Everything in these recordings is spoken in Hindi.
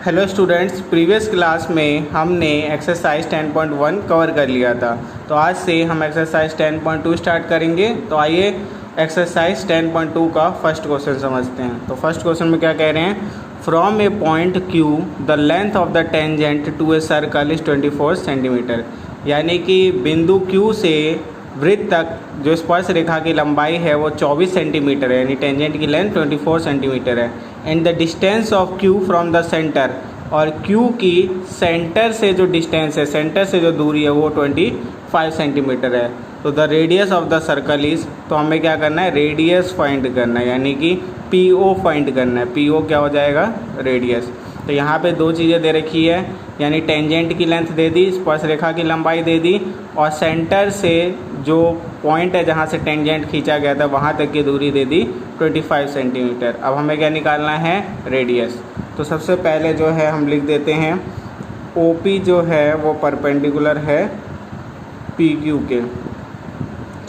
हेलो स्टूडेंट्स, प्रीवियस क्लास में हमने एक्सरसाइज 10.1 कवर कर लिया था। तो आज से हम एक्सरसाइज 10.2 स्टार्ट करेंगे। तो आइए एक्सरसाइज 10.2 का फर्स्ट क्वेश्चन समझते हैं। तो फर्स्ट क्वेश्चन में क्या कह रहे हैं, from a point Q the length of the tangent to a circle is 24 centimetre. यानी कि बिंदु Q से वृत्त तक जो स्पर्श रेखा की लंबाई है वो 24 सेंटीमीटर है, यानी टेंजेंट की लेंथ 24 सेंटीमीटर है। And the distance of Q from the centre, और Q की सेंटर से जो डिस्टेंस है, सेंटर से जो दूरी है वो 25 सेंटीमीटर है। तो the radius of the circle is, तो हमें क्या करना है, रेडियस फाइंड करना है, यानी कि PO फाइंड करना है। PO क्या हो जाएगा, रेडियस। तो यहाँ पे दो चीज़ें दे रखी है, यानी टेंजेंट की लेंथ दे दी, स्पर्श रेखा की लंबाई दे दी, और सेंटर से जो पॉइंट है जहाँ से टेंजेंट खींचा गया था वहाँ तक की दूरी दे दी 25 सेंटीमीटर। अब हमें क्या निकालना है, रेडियस। तो सबसे पहले जो है हम लिख देते हैं OP जो है वो परपेंडिकुलर है PQ के,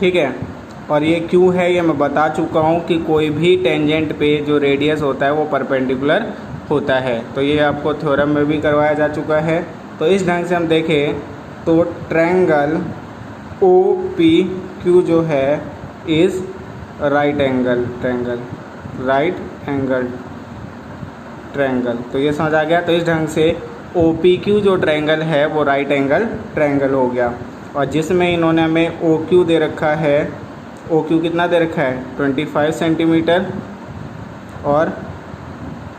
ठीक है। और ये Q है, ये मैं बता चुका हूँ कि कोई भी टेंजेंट पे जो रेडियस होता है वो परपेंडिकुलर होता है। तो ये आपको थ्योरम में भी करवाया जा चुका है। तो इस ढंग से हम देखें तो ट्रायंगल OPQ जो है इज़ राइट एंगल ट्रायंगल। तो ये समझ आ गया। तो इस ढंग से OPQ जो ट्रायंगल है वो राइट एंगल ट्रायंगल हो गया। और जिसमें इन्होंने हमें OQ दे रखा है, OQ कितना दे रखा है, 25 सेंटीमीटर, और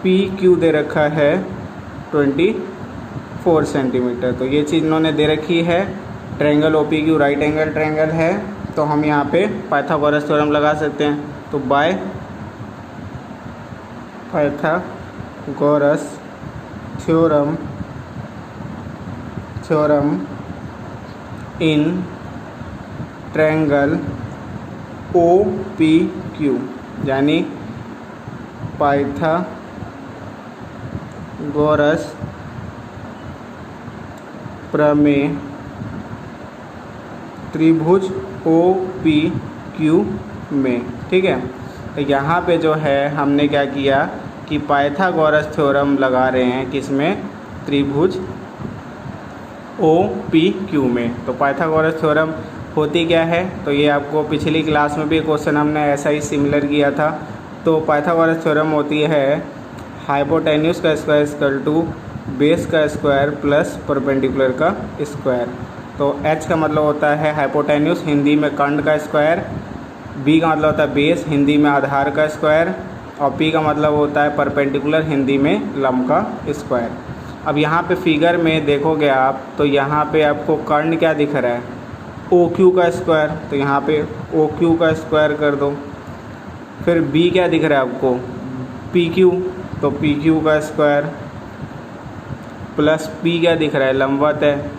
PQ दे रखा है 24 सेंटीमीटर। तो ये चीज़ इन्होंने दे रखी है। Triangle OPQ right angle triangle है। तो हम यहाँ पे पाइथागोरस थ्योरम लगा सकते हैं। तो by Pythagoras theorem in triangle OPQ, यानी पाइथागोरस प्रमेय त्रिभुज OPQ में, ठीक है। तो यहाँ पे जो है हमने क्या किया कि पाइथागोरस थ्योरम लगा रहे हैं किसमें, त्रिभुज OPQ में। तो पाइथागोरस थ्योरम होती क्या है, तो ये आपको पिछली क्लास में भी क्वेश्चन हमने ऐसा ही सिमिलर किया था। तो पाइथागोरस थ्योरम होती है हाइपोटेन्यूस का स्क्वायर इक्वल टू बेस का स्क्वायर प्लस परपेंडिकुलर का स्क्वायर। तो H का मतलब होता है हाइपोटेन्यूस, हिंदी में कर्ण का स्क्वायर, B का मतलब होता है बेस, हिंदी में आधार का स्क्वायर, और P का मतलब होता है परपेंडिकुलर, हिंदी में लंब का स्क्वायर। अब यहाँ पे फिगर में देखोगे आप तो यहाँ पे आपको कर्ण क्या दिख रहा है, OQ का स्क्वायर। तो यहाँ पे OQ का स्क्वायर कर दो। फिर B क्या दिख रहा है आपको, PQ, तो PQ का स्क्वायर, प्लस P क्या दिख रहा है, लंबवत है,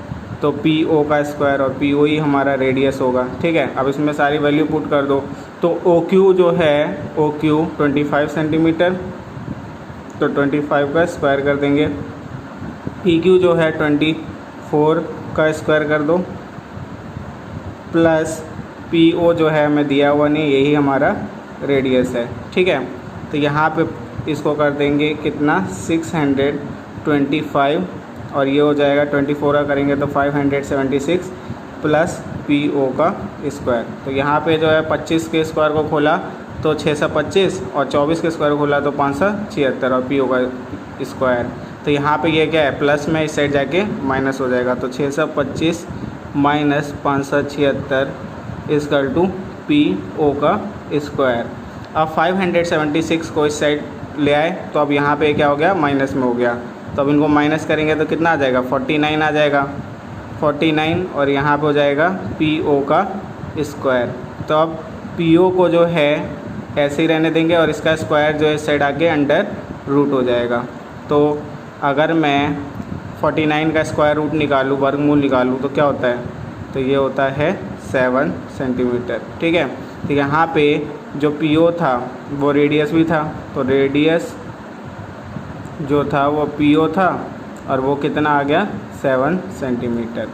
तो PO का स्क्वायर, और PO ही हमारा रेडियस होगा, ठीक है। अब इसमें सारी वैल्यू पुट कर दो। तो OQ जो है, OQ 25 सेंटीमीटर, तो 25 का स्क्वायर कर देंगे। PQ जो है 24 का स्क्वायर कर दो, प्लस PO जो है हमें दिया हुआ नहीं, यही हमारा रेडियस है, ठीक है। तो यहाँ पे इसको कर देंगे कितना, 625, और ये हो जाएगा 24 का करेंगे तो 576 प्लस PO का स्क्वायर। तो यहाँ पे जो है 25 के स्क्वायर को खोला तो 625, और 24 के स्क्वायर खोला तो 576, और PO का स्क्वायर। तो यहाँ पे ये क्या है, प्लस में इस साइड जाके माइनस हो जाएगा। तो 625 माइनस 576 इक्वल टू PO का स्क्वायर। अब 576 को इस साइड ले आए तो अब यहाँ पे क्या हो गया, माइनस में हो गया। तो अब इनको माइनस करेंगे तो कितना आ जाएगा, 49 आ जाएगा, 49, और यहाँ पे हो जाएगा PO का स्क्वायर। तो अब PO को जो है ऐसे ही रहने देंगे, और इसका स्क्वायर जो है इस साइड आके अंडर रूट हो जाएगा। तो अगर मैं 49 का स्क्वायर रूट निकालूँ, वर्गमूल निकालूँ, तो क्या होता है, तो ये होता है 7 सेंटीमीटर, ठीक है। तो यहाँ पे जो PO था वो रेडियस भी था, तो रेडियस जो था वो PO था, और वो कितना आ गया, 7 सेंटीमीटर।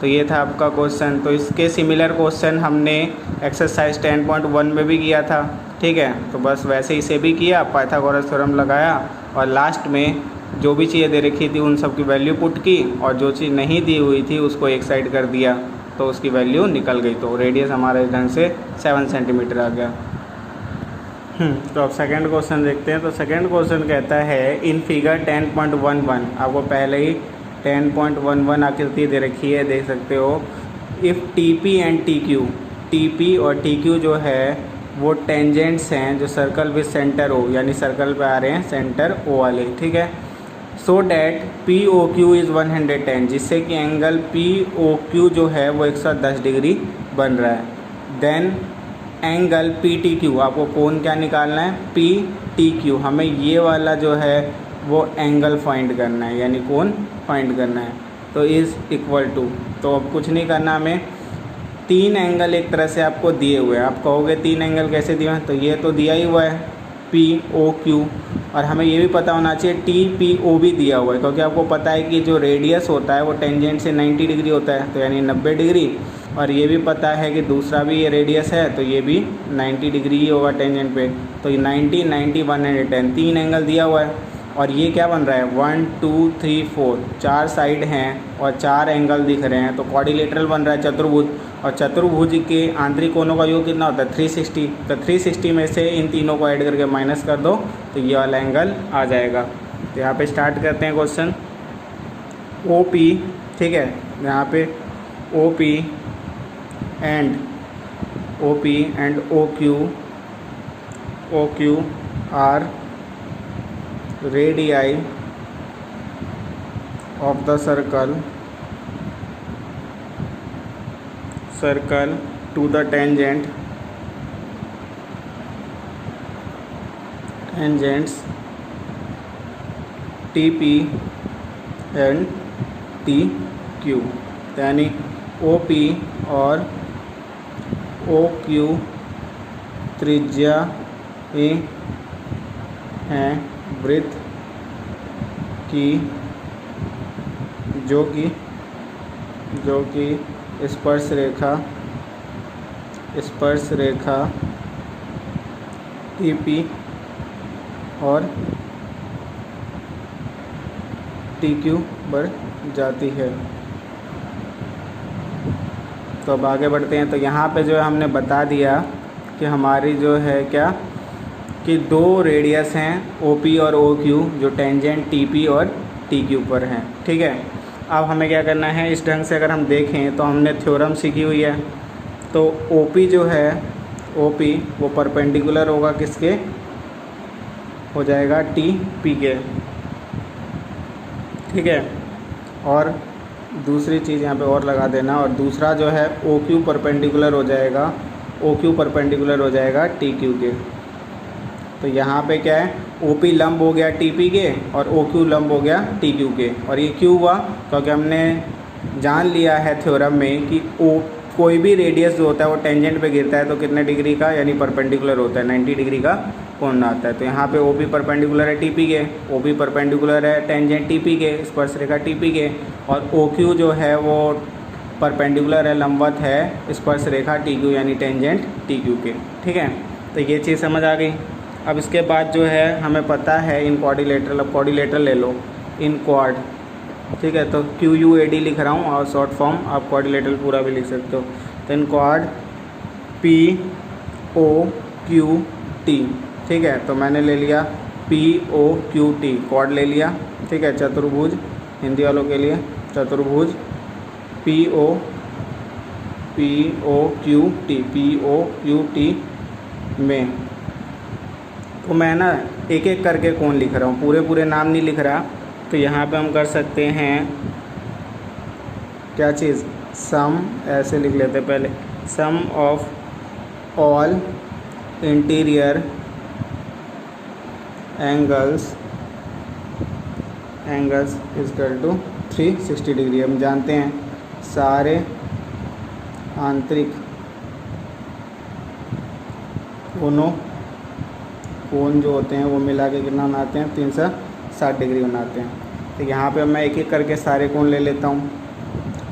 तो ये था आपका क्वेश्चन। तो इसके सिमिलर क्वेश्चन हमने एक्सरसाइज 10.1 में भी किया था, ठीक है। तो बस वैसे इसे भी किया, पाइथागोरस थ्योरम लगाया, और लास्ट में जो भी चीज़ें दे रखी थी उन सब की वैल्यू पुट की, और जो चीज़ नहीं दी हुई थी उसको एक साइड कर दिया, तो उसकी वैल्यू निकल गई। तो रेडियस हमारा इस ढंग से 7 सेंटीमीटर आ गया। तो अब सेकंड क्वेश्चन देखते हैं। तो सेकंड क्वेश्चन कहता है इन फिगर 10.11, आपको पहले ही 10.11 आकृति दे रखी है, देख सकते हो। If T P and T Q, T P और टी क्यू जो है वो टेंजेंट्स हैं जो सर्कल विद सेंटर ओ, यानी सर्कल पे आ रहे हैं सेंटर ओ वाले, ठीक है। So that P O Q is 110, जिससे कि एंगल पी ओ क्यू जो है वो 110 डिग्री बन रहा है। Then angle P T Q, आपको कोण क्या निकालना है, पी टी क्यू, हमें ये वाला जो है वो एंगल फाइंड करना है, यानी कोण फाइंड करना है। तो इज़ इक्वल टू, तो अब कुछ नहीं करना हमें, 3 एंगल एक तरह से आपको दिए हुए हैं। आप कहोगे 3 एंगल कैसे दिए हैं, तो ये तो दिया ही हुआ है पी ओ क्यू, और हमें ये भी पता होना चाहिए टी पी ओ भी दिया हुआ है, क्योंकि आपको पता है कि जो रेडियस होता है वो टेंजेंट से 90 डिग्री होता है, तो यानी 90 डिग्री, और ये भी पता है कि दूसरा भी ये रेडियस है तो ये भी 90 डिग्री ही होगा टेंजेंट पे। तो ये 90, 90, 110, 3 एंगल दिया हुआ है, और ये क्या बन रहा है 1 2 3 4, 4 साइड हैं और 4 एंगल दिख रहे हैं, तो क्वाड्रिलेटरल बन रहा है चतुर्भुज, और चतुर्भुज के आंतरिक कोणों का योग कितना होता है 360, तो 360 में से इन तीनों को ऐड करके माइनस कर दो तो ये वाला एंगल आ जाएगा। तो यहाँ पे स्टार्ट करते हैं क्वेश्चन। ओ पी, ठीक है, यहाँ पे O P and O Q are radii of the circle to the tangents TP and TQ, यानी OP और OQ त्रिज्या हैं वृत्त की, जो कि स्पर्श रेखा TP और TQ पर जाती है। तो अब आगे बढ़ते हैं। तो यहाँ पे जो है हमने बता दिया कि हमारी जो है क्या कि 2 रेडियस हैं OP और OQ जो टेंजेंट TP और TQ पर हैं, ठीक है। अब हमें क्या करना है, इस ढंग से अगर हम देखें तो हमने थ्योरम सीखी हुई है। तो OP जो है OP वो परपेंडिकुलर होगा किसके, हो जाएगा TP के, ठीक है। और दूसरी चीज़ यहाँ पे और लगा देना, और दूसरा जो है OQ परपेंडिकुलर हो जाएगा, OQ परपेंडिकुलर हो जाएगा TQ के। तो यहाँ पे क्या है, OP लंब हो गया TP के और OQ लंब हो गया TQ के। और ये क्यों हुआ, क्योंकि हमने जान लिया है थ्योरम में कि कोई भी रेडियस जो होता है वो टेंजेंट पे गिरता है तो कितने डिग्री का, यानी परपेंडिकुलर होता है, 90 डिग्री का कोण आता है। तो यहाँ पे OP परपेंडिकुलर है TP के, OP परपेंडिकुलर है टेंजेंट TP के, स्पर्श रेखा TP के, और OQ जो है वो परपेंडिकुलर है, लंबवत है स्पर्श रेखा TQ यानी टेंजेंट TQ के, ठीक है। तो ये चीज़ समझ आ गई। अब इसके बाद जो है हमें पता है इन क्वाड्रिलेटरल, अब क्वाड्रिलेटरल ले लो, इन क्वाड, ठीक है। तो QUAD लिख रहा हूँ और शॉर्ट फॉर्म आप क्वाड्रिलेटरल पूरा भी लिख सकते हो। तो इन क्वाड POQT, ठीक है। तो मैंने ले लिया POQT, क्वाड ले लिया, ठीक है। चतुर्भुज, हिंदी वालों के लिए चतुर्भुज POQT में, तो मैं ना एक एक करके कोण लिख रहा हूँ, पूरे नाम नहीं लिख रहा। तो यहाँ पे हम कर सकते हैं क्या चीज़, सम, ऐसे लिख लेते हैं पहले, sum of all interior angles equal to 360 degree. हम जानते हैं सारे आंतरिक कोण जो होते हैं वो मिला के कितना बनाते हैं, 360 डिग्री बनाते हैं। तो यहाँ पे मैं एक एक करके सारे कोण ले लेता हूँ।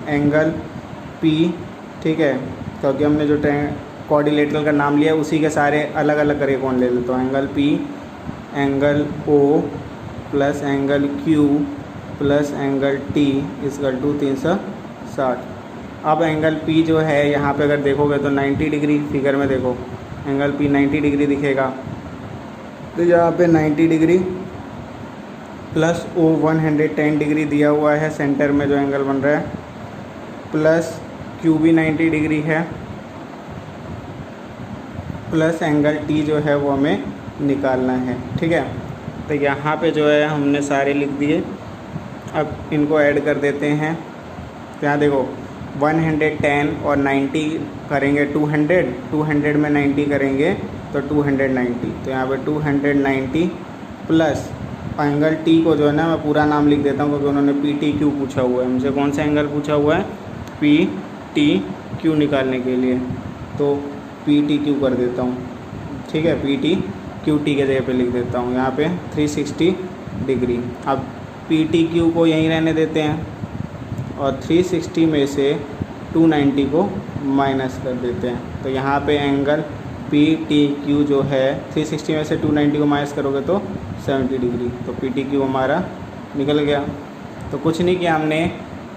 एंगल P, ठीक है, क्योंकि हमने जो क्वाड्रिलेटरल का नाम लिया उसी के सारे अलग अलग करके कोण ले लेता हूँ। Angle P, angle O, plus angle Q plus angle T equal to 360। अब एंगल P जो है यहाँ पे अगर देखोगे तो 90 डिग्री, फिगर में देखो एंगल P 90 डिग्री दिखेगा। तो यहाँ पे 90 डिग्री प्लस O 110 डिग्री दिया हुआ है सेंटर में जो एंगल बन रहा है, प्लस Q भी 90 डिग्री है, प्लस एंगल T जो है वो हमें निकालना है। ठीक है, तो यहाँ पे जो है हमने सारे लिख दिए। अब इनको ऐड कर देते हैं। तो यहाँ देखो 110 और 90 करेंगे 200 में 90 करेंगे तो 290। तो यहाँ पे 290 प्लस एंगल T को जो है ना मैं पूरा नाम लिख देता हूँ क्योंकि उन्होंने PTQ पूछा हुआ है मुझे। कौन सा एंगल पूछा हुआ है? PTQ निकालने के लिए, तो PTQ कर देता हूँ। ठीक है, PTQT के जगह पे लिख देता हूँ यहाँ पे 360 डिग्री। अब PTQ को यहीं रहने देते हैं और 360 में से 290 को माइनस कर देते हैं। तो यहाँ पे एंगल PTQ जो है 360 में से 290 को माइनस करोगे तो 70 डिग्री। तो PTQ हमारा निकल गया। तो कुछ नहीं किया हमने,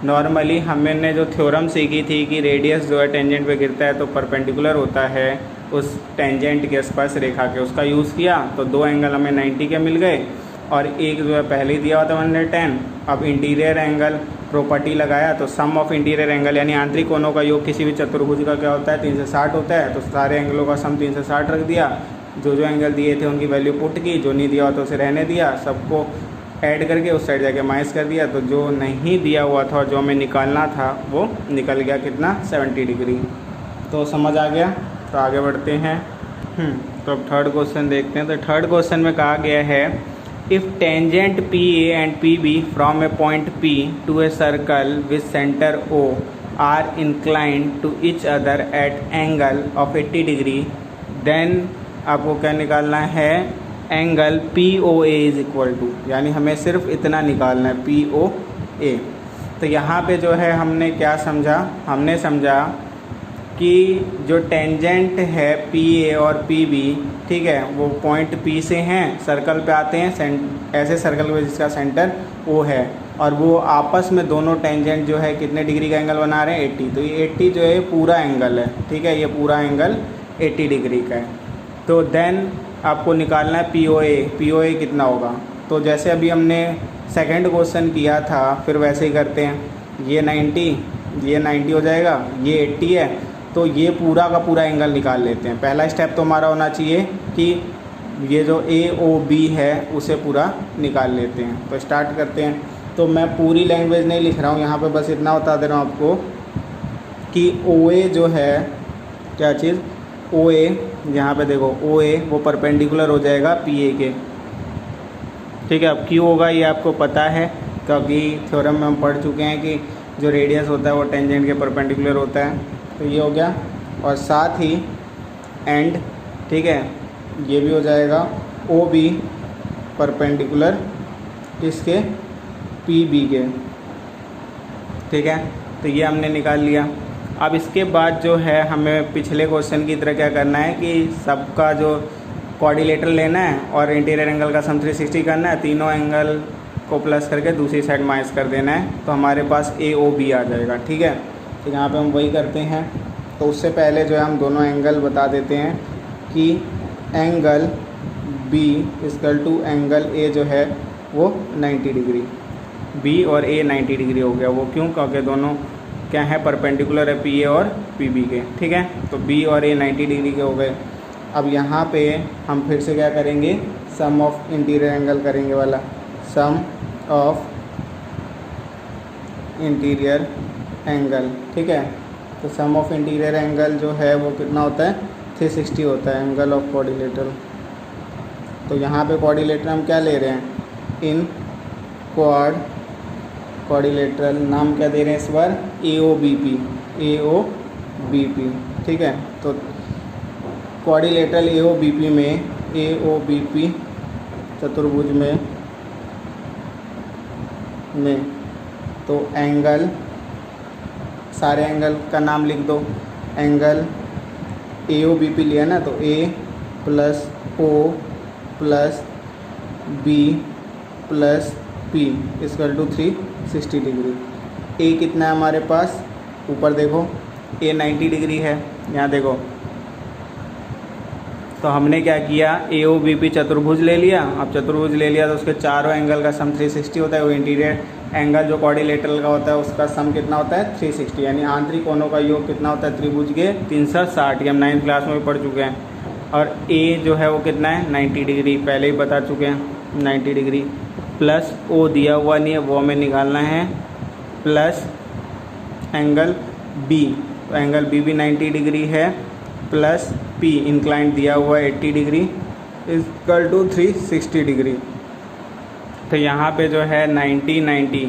नॉर्मली हमने जो थ्योरम सीखी थी कि रेडियस जो है टेंजेंट पे गिरता है तो परपेंडिकुलर होता है उस टेंजेंट के स्पर्श रेखा के, उसका यूज़ किया। तो दो एंगल हमें 90 के मिल गए और एक जो है पहले ही दिया हुआ था 110। अब इंटीरियर एंगल प्रॉपर्टी लगाया तो सम ऑफ इंटीरियर एंगल यानी आंतरिक कोणों का योग किसी भी चतुर्भुज का क्या होता है? 360 होता है। तो सारे एंगलों का सम 360 रख दिया। जो एंगल दिए थे उनकी वैल्यू पुट की, जो नहीं दिया हुआ तो उसे रहने दिया, सबको ऐड करके उस साइड जाके माइनस कर दिया। तो जो नहीं दिया हुआ था और जो हमें निकालना था वो निकल गया कितना? 70 डिग्री। तो समझ आ गया। तो आगे बढ़ते हैं। तो अब थर्ड क्वेश्चन देखते हैं। तो थर्ड क्वेश्चन में कहा गया है if tangent PA and PB from a point P to a circle with centre O are inclined to each other at angle of 80 degree, then आपको क्या निकालना है? Angle POA is equal to, यानी हमें सिर्फ इतना निकालना है POA। तो यहाँ पे जो है हमने क्या समझा? हमने समझा कि जो टेंजेंट है PA और PB, ठीक है, वो पॉइंट P से हैं, सर्कल पे आते हैं, ऐसे सर्कल में जिसका सेंटर O है, और वो आपस में दोनों टेंजेंट जो है कितने डिग्री का एंगल बना रहे हैं? 80। तो ये 80 जो है पूरा एंगल है। ठीक है, ये पूरा एंगल 80 डिग्री का है। तो देन आपको निकालना है POA। POA कितना होगा? तो जैसे अभी हमने सेकंड क्वेश्चन किया था फिर वैसे ही करते हैं। ये 90 हो जाएगा, ये 80 है, तो ये पूरा का पूरा एंगल निकाल लेते हैं। पहला स्टेप तो हमारा होना चाहिए कि ये जो AOB है उसे पूरा निकाल लेते हैं। तो स्टार्ट करते हैं। तो मैं पूरी लैंग्वेज नहीं लिख रहा हूँ, यहाँ पे बस इतना बता दे रहा हूँ आपको कि OA जो है क्या चीज़? OA यहाँ पे देखो OA वो परपेंडिकुलर हो जाएगा PA के। ठीक है, अब क्यों होगा ये आपको पता है क्योंकि थ्योरम में हम पढ़ चुके हैं कि जो रेडियस होता है वो टेंजेंट के परपेंडिकुलर होता है। तो ये हो गया, और साथ ही एंड, ठीक है, ये भी हो जाएगा OB परपेंडिकुलर इसके PB के। ठीक है, तो ये हमने निकाल लिया। अब इसके बाद जो है हमें पिछले क्वेश्चन की तरह क्या करना है कि सबका जो क्वाड्रिलेटरल लेना है और इंटीरियर एंगल का सम 360 करना है, तीनों एंगल को प्लस करके दूसरी साइड माइनस कर देना है। तो हमारे पास AOB आ जाएगा। ठीक है, तो यहाँ पे हम वही करते हैं। तो उससे पहले जो है हम दोनों एंगल बता देते हैं कि angle B equal to angle A जो है वो 90 डिग्री, B और A 90 डिग्री हो गया। वो क्यों? क्योंकि दोनों क्या है? परपेंडिकुलर है PA और PB के। ठीक है, तो B और A 90 डिग्री के हो गए। अब यहाँ पे हम फिर से क्या करेंगे? सम ऑफ इंटीरियर एंगल करेंगे वाला, सम ऑफ इंटीरियर एंगल। ठीक है, तो सम ऑफ इंटीरियर एंगल जो है वो कितना होता है? 360 होता है, एंगल ऑफ क्वाड्रिलेटरल। तो यहाँ पे क्वाड्रिलेटरल हम क्या ले रहे हैं? इन क्वाड्रिलेटरल नाम क्या दे रहे हैं इस बार? AOBP। ठीक है, तो क्वाड्रिलेटरल AOBP में AOBP चतुर्भुज में तो एंगल, सारे एंगल का नाम लिख दो। एंगल AOBP लिया ना, तो A plus O plus B plus P equal to 360 degree. A कितना है हमारे पास, ऊपर देखो ए 90 डिग्री है, यहाँ देखो। तो हमने क्या किया, ए ओ बी पी चतुर्भुज ले लिया। अब चतुर्भुज ले लिया तो उसके चारों एंगल का सम 360 होता है। वो इंटीरियर एंगल जो क्वाड्रिलेटरल का होता है उसका सम कितना होता है 360, यानी आंतरिक कोणों का योग कितना होता है त्रिभुज के 360। ये हम 9th क्लास में भी पढ़ चुके हैं। और ए जो है वो कितना है 90 डिग्री, पहले ही बता चुके हैं 90 डिग्री। प्लस ओ दिया हुआ नहीं है, वो हमें निकालना है, प्लस एंगल बी, तो एंगल बी भी 90 डिग्री है, प्लस पी इंक्लाइंड दिया हुआ है 80 डिग्री इक्वल टू 360 डिग्री। तो यहाँ पे जो है 90 90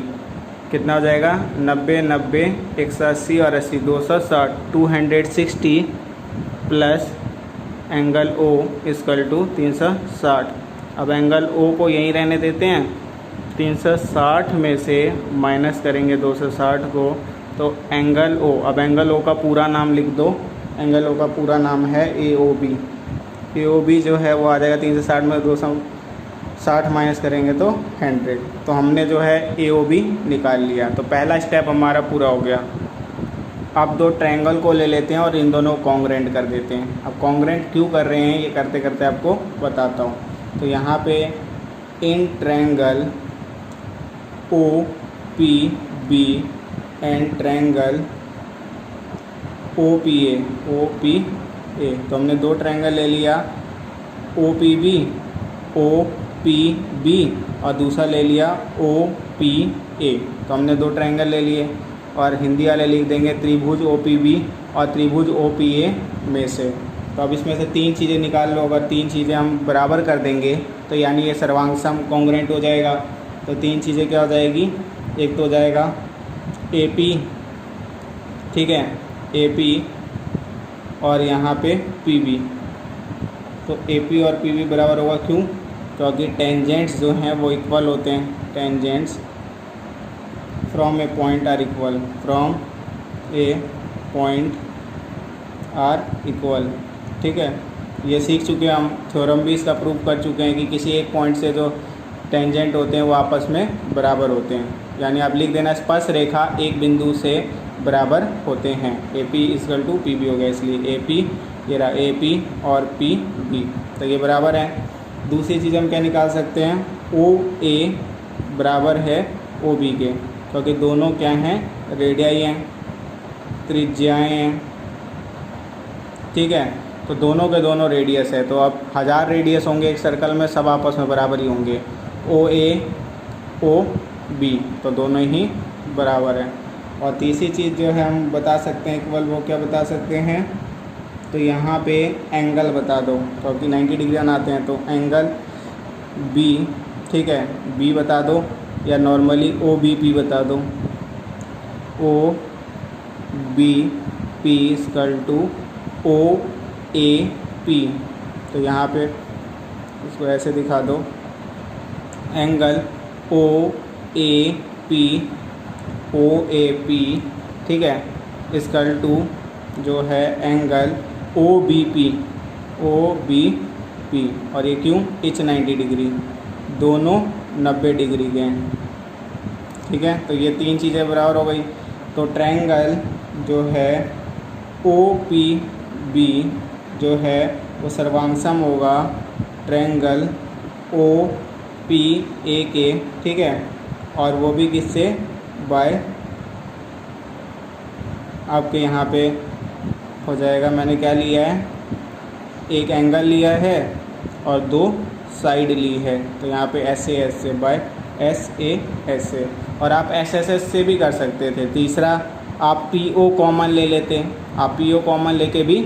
कितना हो जाएगा, 90 90 180 और 80 260 260 plus angle O equal to 360। अब एंगल ओ को यहीं रहने देते हैं, 360 में से माइनस करेंगे 260 को, तो एंगल ओ, अब एंगल ओ का पूरा नाम लिख दो। एंगल ओ का पूरा नाम है A O B. A O B जो है वो आ जाएगा 360 में 260 माइनस करेंगे तो 100। तो हमने जो है ए ओ बी निकाल लिया। तो पहला स्टेप हमारा पूरा हो गया। अब दो ट्रायंगल को ले लेते हैं और इन दोनों को कॉन्ग्रेंट कर देते हैं। अब कॉन्ग्रेंट क्यों कर रहे हैं ये करते करते आपको बताता हूँ। तो यहाँ पे in triangle O P B and triangle O P A, तो हमने दो ट्रायंगल ले लिया, ओ पी बी और दूसरा ले लिया ओ पी ए। तो हमने दो ट्रायंगल ले लिए और हिंदी वाले लिख देंगे त्रिभुज ओ पी बी और त्रिभुज ओ पी ए में से। तो अब इसमें से तीन चीज़ें निकाल लो। अगर तीन चीज़ें हम बराबर कर देंगे तो यानी ये सर्वांग सम कॉन्ग्रेंट हो जाएगा। तो तीन चीज़ें क्या हो जाएगी, एक तो हो जाएगा ए पी, ठीक है, ए पी और यहाँ पे पी बी। तो ए पी और पी बी बराबर होगा, क्यों, क्योंकि टेंजेंट्स जो हैं वो इक्वल होते हैं। Tangents from a point are equal, from a point are equal, ठीक है। ये सीख चुके हैं हम, थ्योरम भी इसका प्रूव कर चुके हैं कि किसी एक पॉइंट से जो टेंजेंट होते हैं वो आपस में बराबर होते हैं। यानी आप लिख देना स्पर्श रेखा एक बिंदु से बराबर होते हैं। A P equal to P B हो गया, इसलिए ए पी, ये रहा ए पी और पी बी, तो ये बराबर है। दूसरी चीज़ हम क्या निकाल सकते हैं, ओ ए बराबर है ओ बी के, क्योंकि दोनों क्या हैं, रेडियाई हैं, त्रिज्याएँ हैं, ठीक है। तो दोनों के दोनों रेडियस है। तो अब 1000 रेडियस होंगे एक सर्कल में, सब आपस में बराबर ही होंगे, ओ ए ओ बी, तो दोनों ही बराबर हैं। और तीसरी चीज़ जो है हम बता सकते हैं इक्वल, वो क्या बता सकते हैं, तो यहाँ पे एंगल बता दो, तो क्योंकि 90 डिग्री बनाते हैं तो एंगल बी, ठीक है, बी बता दो, या नॉर्मली ओ बी पी बता दो, O B P equal to O A P. तो यहाँ पे इसको ऐसे दिखा दो, angle O A P, O A P, ठीक है, इक्वल टू जो है angle O B P, O B P. और ये क्यों, इच 90 डिग्री, दोनों 90 डिग्री के हैं, ठीक है। तो ये तीन चीज़ें बराबर हो गई। तो ट्रायंगल जो है ओ पी बी जो है वो सर्वांग होगा ट्रायंगल ओ पी ए के, ठीक है, और वो भी किससे, बाय आपके यहाँ पे हो जाएगा, मैंने क्या लिया है, एक एंगल लिया है और दो साइड ली है, तो यहाँ पे एस ए एस से, बाय एस ए एस से। और आप एस एस एस से भी कर सकते थे। तीसरा आप पी ओ कॉमन ले लेते, आप पी ओ कॉमन लेके भी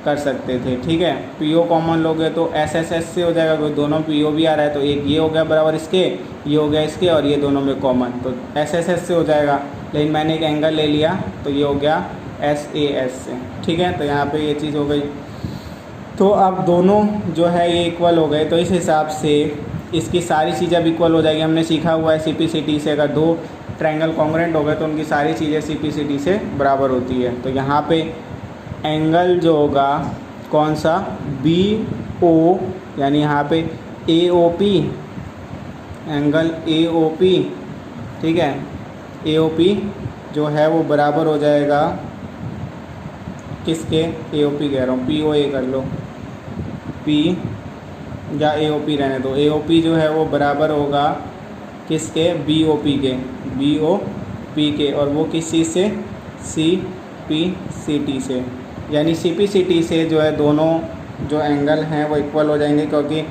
कर सकते थे, ठीक है। पी ओ कॉमन लोगे तो एस एस एस से हो जाएगा, क्योंकि दोनों पी ओ भी आ रहा है, तो एक ये हो गया बराबर इसके, ये हो गया इसके, और ये दोनों में कॉमन, तो एस एस एस से हो जाएगा। लेकिन मैंने एक एंगल ले लिया तो ये हो गया एस ए एस से, ठीक है। तो यहाँ पे ये चीज़ हो गई। तो अब दोनों जो है ये इक्वल हो गए, तो इस हिसाब से इसकी सारी चीज़ें अब इक्वल हो जाएगी। हमने सीखा हुआ है CPCT से, अगर दो ट्रायंगल कॉन्ग्रेंट हो गए तो उनकी सारी चीज़ें CPCT से बराबर होती है। तो यहाँ पे एंगल जो होगा कौन सा, BO, यानी यहाँ पे AOP, angle A O P, ठीक है, ए ओ पी जो है वो बराबर हो जाएगा किसके, ए ओ पी कह रहा हूँ, पी ओ ए कर लो, पी या ए ओ पी रहने दो, ए ओ पी जो है वो बराबर होगा किसके, बी ओ पी के, बी ओ पी के, और वो किस चीज़ से, सी पी सी टी से, यानी सी पी सी टी से जो है दोनों जो एंगल हैं वो इक्वल हो जाएंगे, क्योंकि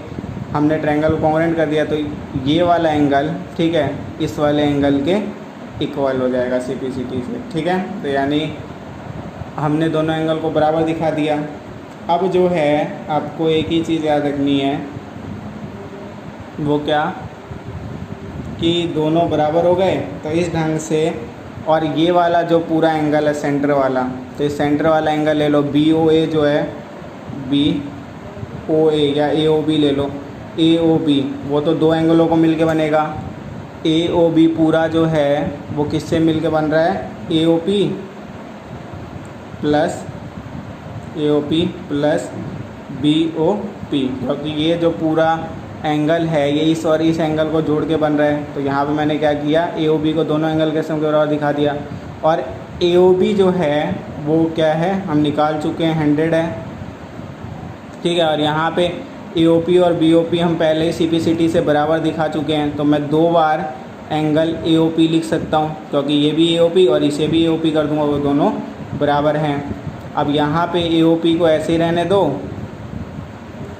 हमने ट्रायंगल को कॉन्ग्रुएंट कर दिया, तो ये वाला एंगल, ठीक है, इस वाले एंगल के इक्वल हो जाएगा सी पी सी टी से, ठीक है। तो यानी हमने दोनों एंगल को बराबर दिखा दिया। अब जो है आपको एक ही चीज़ याद रखनी है, वो क्या, कि दोनों बराबर हो गए, तो इस ढंग से, और ये वाला जो पूरा एंगल है सेंटर वाला, तो इस सेंटर वाला एंगल ले लो, बी ओ ए जो है, बी ओ ए या ए ओ बी ले लो, ए ओ बी, वो तो दो एंगलों को मिलके बनेगा, ए ओ बी पूरा जो है वो किससे मिलके बन रहा है, A O P plus B O P, क्योंकि ये जो पूरा एंगल है ये इस और इस एंगल को जोड़ के बन रहा है। तो यहाँ पे मैंने क्या किया, ए ओ बी को दोनों एंगल के सम के बराबर दिखा दिया, और ए ओ बी जो है वो क्या है, हम निकाल चुके हैं, 100 है, ठीक है। और यहाँ पे ए ओ पी और बी ओ पी हम पहले ही सी पी सी टी से बराबर दिखा चुके हैं, तो मैं 2 बार एंगल ए ओ पी लिख सकता हूँ, क्योंकि ये भी ए ओ पी और इसे भी ए ओ पी कर दूँगा, वो दोनों बराबर हैं। अब यहाँ पे ए ओ पी को ऐसे ही रहने दो,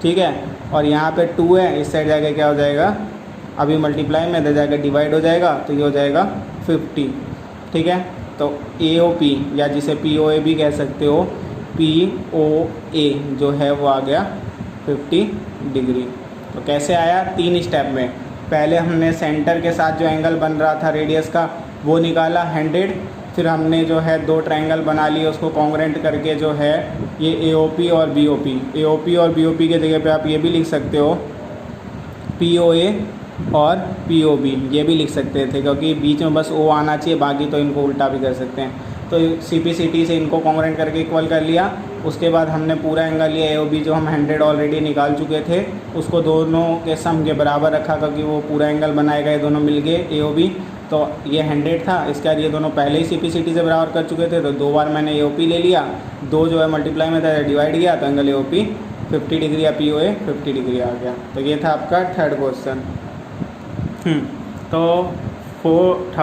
ठीक है, और यहाँ पे 2 है, इस साइड जाके क्या हो जाएगा, अभी मल्टीप्लाई में इधर जाकर डिवाइड हो जाएगा, तो ये हो जाएगा 50, ठीक है। तो ए ओ पी या जिसे पी ओ ए भी कह सकते हो, पी ओ ए जो है वो आ गया 50 डिग्री। तो कैसे आया, 3 स्टेप में, पहले हमने सेंटर के साथ जो एंगल बन रहा था रेडियस का वो निकाला 100, फिर हमने जो है 2 ट्रायंगल बना लिए, उसको कॉन्ग्रुएंट करके जो है ये ए ओ पी और बी ओ पी, ए ओ पी और बी ओ पी के जगह पे आप ये भी लिख सकते हो पी ओ ए और पी ओ बी, ये भी लिख सकते थे, क्योंकि बीच में बस ओ आना चाहिए, बाकी तो इनको उल्टा भी कर सकते हैं। तो सी पी सी टी से इनको कॉन्ग्रुएंट करके इक्वल कर लिया। उसके बाद हमने पूरा एंगल लिया ए ओ बी, जो हम 100 ऑलरेडी निकाल चुके थे, उसको दोनों के सम के बराबर रखा, क्योंकि वो पूरा एंगल बनाएगा, ये दोनों मिल गए ए ओ बी। तो ये 100 था, इसके बाद ये दोनों पहले ही सी पी सी टी से बराबर कर चुके थे, तो 2 बार मैंने ए ओ पी ले लिया, 2 जो है मल्टीप्लाई में था, डिवाइड किया, तो angle A O P 50 degree या पी ओ ए 50 डिग्री आ गया। तो ये था आपका थर्ड क्वेश्चन। तो फोर्थ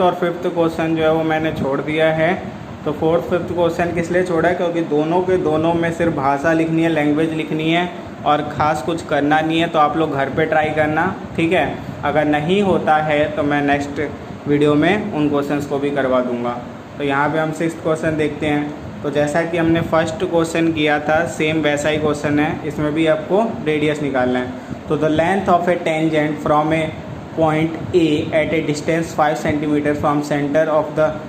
और फिफ्थ क्वेश्चन जो है वो मैंने छोड़ दिया है। तो फोर्थ फिफ्थ क्वेश्चन किस लिए छोड़ा है, क्योंकि दोनों के दोनों में सिर्फ भाषा लिखनी है, लैंग्वेज लिखनी है, और ख़ास कुछ करना नहीं है। तो आप लोग घर पे ट्राई करना, ठीक है। अगर नहीं होता है तो मैं नेक्स्ट वीडियो में उन क्वेश्चंस को भी करवा दूंगा। तो यहाँ पे हम 6th क्वेश्चन देखते हैं। तो जैसा कि हमने फर्स्ट क्वेश्चन किया था, सेम वैसा ही क्वेश्चन है, इसमें भी आपको रेडियस निकालना है। तो the length of a tangent from a point A at a distance 5 centimetre from centre of the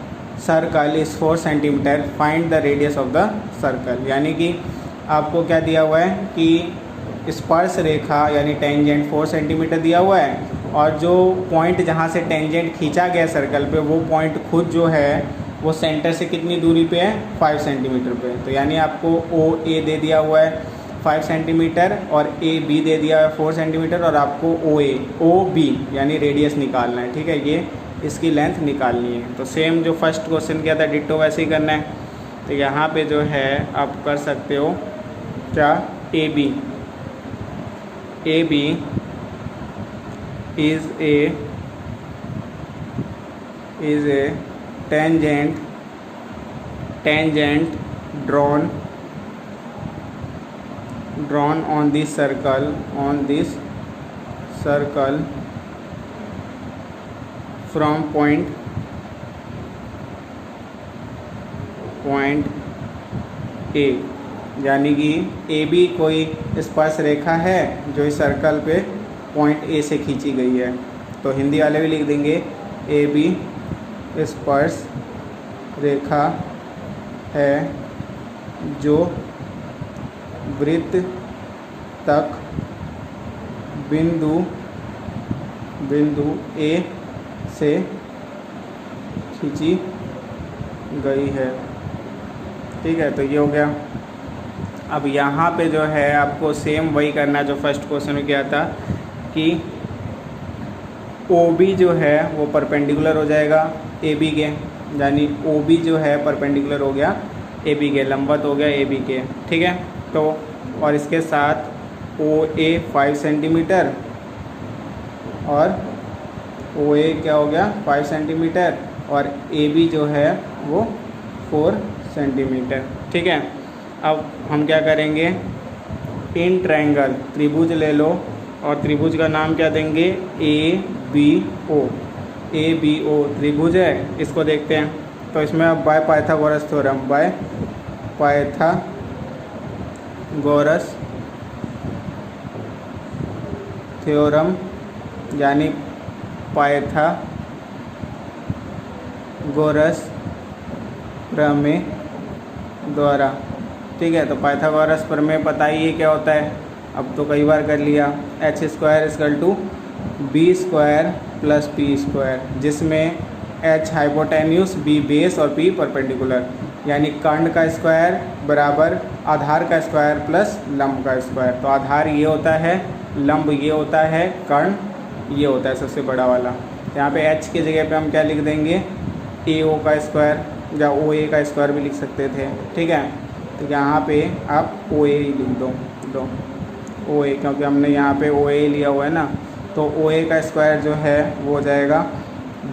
circle is 4 centimetre, find the radius of the circle. यानी कि आपको क्या दिया हुआ है कि स्पर्श रेखा यानी टेंजेंट 4 सेंटीमीटर दिया हुआ है, और जो पॉइंट जहाँ से टेंजेंट खींचा गया सर्कल पे, वो पॉइंट खुद जो है वो सेंटर से कितनी दूरी पे है, 5 सेंटीमीटर पे। तो यानी आपको ओ ए दे दिया हुआ है 5 सेंटीमीटर, और ए बी दे दिया है 4 सेंटीमीटर, और आपको ओ बी यानी रेडियस निकालना है, ठीक है। ये इसकी लेंथ निकालनी है। तो सेम जो फर्स्ट क्वेश्चन किया था डिट्टो वैसे ही करना है। तो यहाँ पे जो है आप कर सकते हो क्या, A B is a tangent drawn on this circle from point A। यानी कि ए बी कोई स्पर्श रेखा है जो इस सर्कल पे पॉइंट ए से खींची गई है। तो हिंदी वाले भी लिख देंगे ए बी स्पर्श रेखा है जो वृत्त तक बिंदु ए से खींची गई है, ठीक है। तो ये हो गया। अब यहाँ पे जो है आपको सेम वही करना है जो फर्स्ट क्वेश्चन में किया था, कि ओ बी जो है वो परपेंडिकुलर हो जाएगा ए बी के, यानी ओ बी जो है परपेंडिकुलर हो गया ए बी के, लंबवत हो गया ए बी के, ठीक है। तो और इसके साथ ओ ए 5 सेंटीमीटर और ओ ए क्या हो गया 5 सेंटीमीटर और ए बी जो है वो 4 सेंटीमीटर, ठीक है। अब हम क्या करेंगे, इन ट्रायंगल त्रिभुज ले लो और त्रिभुज का नाम क्या देंगे A B O. A B O त्रिभुज है, इसको देखते हैं। तो इसमें अब by Pythagoras theorem, by Pythagoras theorem यानी पाइथागोरस प्रमेय द्वारा, ठीक है। तो पाइथागोरस प्रमेय पता ही है क्या होता है, अब तो कई बार कर लिया। H square equal to B square plus P square, जिसमें एच हाइपोटेन्यूस, बी बेस और पी परपेंडिकुलर, यानी कर्ण का स्क्वायर बराबर आधार का स्क्वायर प्लस लंब का स्क्वायर। तो आधार ये होता है, लंब ये होता है, कर्ण ये होता है सबसे बड़ा वाला। यहाँ पे एच की जगह पे हम क्या लिख देंगे ए ओ का स्क्वायर या ओ ए का स्क्वायर भी लिख सकते थे, ठीक है। तो यहाँ पे आप ओ ए लिख दो ओ ए, क्योंकि हमने यहाँ पे ओ ए लिया हुआ है ना। तो ओ ए का स्क्वायर जो है वो हो जाएगा,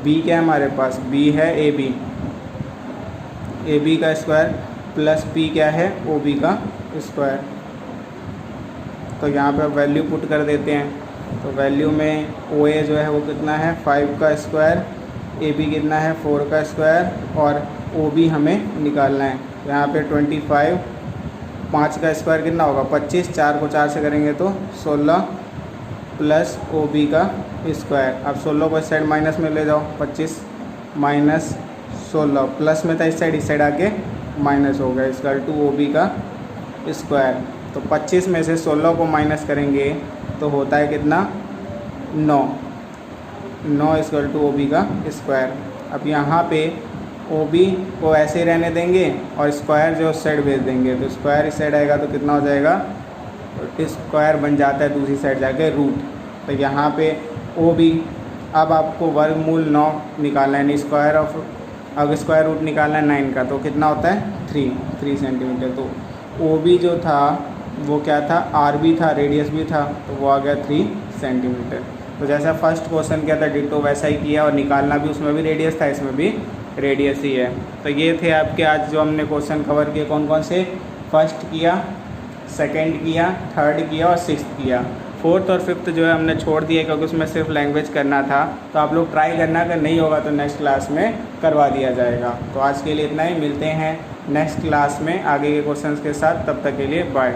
बी क्या है हमारे पास, बी है ए बी का स्क्वायर प्लस पी क्या है ओ बी का स्क्वायर। तो यहाँ पे वैल्यू पुट कर देते हैं। तो वैल्यू में ओ ए जो है वो कितना है 5 का स्क्वायर, ए बी कितना है 4 का स्क्वायर और ओ बी हमें निकालना है। यहाँ पे 25, 5 का स्क्वायर कितना होगा 25, 4 को 4 से करेंगे तो 16 प्लस ओ बी का स्क्वायर। अब 16 को इस साइड माइनस में ले जाओ, 25 माइनस 16 प्लस में था इस साइड आके माइनस हो गया, इसका टू ओ बी का स्क्वायर। तो 25 में से 16 को माइनस करेंगे तो होता है कितना 9 इक्वल टू ओ बी का स्क्वायर। अब यहाँ पे ओ बी को ऐसे ही रहने देंगे और स्क्वायर जो उस साइड भेज देंगे। तो स्क्वायर इस साइड आएगा तो कितना हो जाएगा, स्क्वायर बन जाता है दूसरी साइड जाके रूट। तो यहाँ पे ओ बी, अब आपको वर्गमूल 9 निकालना है, स्क्वायर ऑफ, अब स्क्वायर रूट निकालना है 9 का, तो कितना होता है 3 सेंटीमीटर। तो ओ बी जो था वो क्या था, आर बी था, रेडियस भी था, तो वो आ गया 3 सेंटीमीटर। तो जैसा फर्स्ट क्वेश्चन किया था डिटो वैसा ही किया और निकालना भी, उसमें भी रेडियस था, इसमें भी रेडियस ही है। तो ये थे आपके आज जो हमने क्वेश्चन कवर किए, कौन कौन से, फर्स्ट किया, सेकंड किया, थर्ड किया और सिक्स्थ किया। फोर्थ और फिफ्थ जो है हमने छोड़ दिया क्योंकि उसमें सिर्फ लैंग्वेज करना था। तो आप लोग ट्राई करना, अगर नहीं होगा तो नेक्स्ट क्लास में करवा दिया जाएगा। तो आज के लिए इतना ही, मिलते हैं नेक्स्ट क्लास में आगे के क्वेश्चंस के साथ, तब तक के लिए बाय।